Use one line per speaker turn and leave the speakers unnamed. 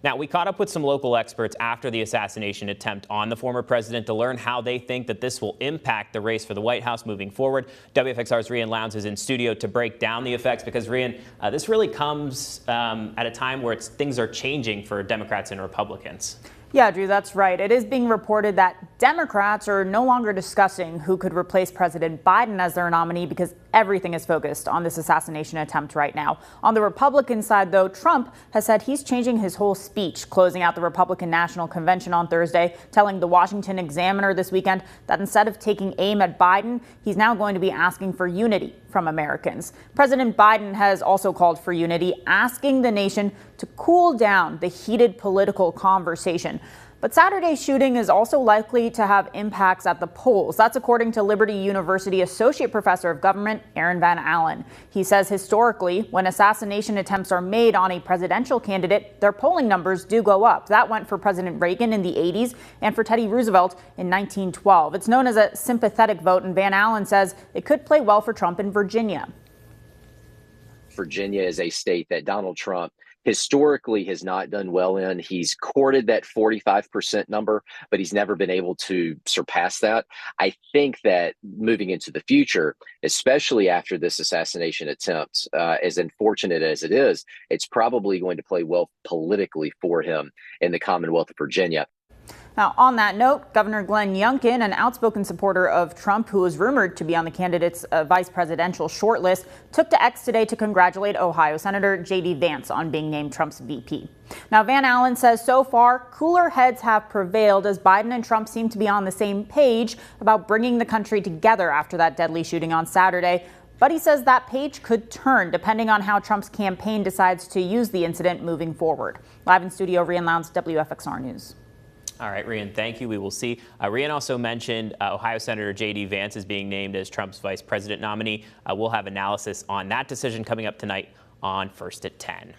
Now, we caught up with some local experts after the assassination attempt on the former president to learn how they think that this will impact the race for the White House moving forward. WFXR's Rian Lowndes is in studio to break down the effects because, Rian, this really comes at a time where things are changing for Democrats and Republicans.
Yeah, Drew, that's right. It is being reported that Democrats are no longer discussing who could replace President Biden as their nominee because everything is focused on this assassination attempt right now. On the Republican side, though, Trump has said he's changing his whole speech, closing out the Republican National Convention on Thursday, telling the Washington Examiner this weekend that instead of taking aim at Biden, he's now going to be asking for unity from Americans. President Biden has also called for unity, asking the nation to cool down the heated political conversation. But Saturday's shooting is also likely to have impacts at the polls. That's according to Liberty University Associate Professor of Government Aaron Van Allen. He says historically, when assassination attempts are made on a presidential candidate, their polling numbers do go up. That went for President Reagan in the 80s and for Teddy Roosevelt in 1912. It's known as a sympathetic vote, and Van Allen says it could play well for Trump in Virginia.
Virginia is a state that Donald Trump historically has not done well in. He's courted that 45% number, but he's never been able to surpass that. I think that moving into the future, especially after this assassination attempt, as unfortunate as it is, it's probably going to play well politically for him in the Commonwealth of Virginia.
Now, on that note, Governor Glenn Youngkin, an outspoken supporter of Trump who was rumored to be on the candidate's vice presidential shortlist, took to X today to congratulate Ohio Senator J.D. Vance on being named Trump's VP. Now, Van Allen says so far, cooler heads have prevailed as Biden and Trump seem to be on the same page about bringing the country together after that deadly shooting on Saturday. But he says that page could turn depending on how Trump's campaign decides to use the incident moving forward. Live in studio, Rian Lowndes, WFXR News.
All right, Rian, thank you. We will see. Rian also mentioned Ohio Senator J.D. Vance is being named as Trump's vice president nominee. We'll have analysis on that decision coming up tonight on First at 10.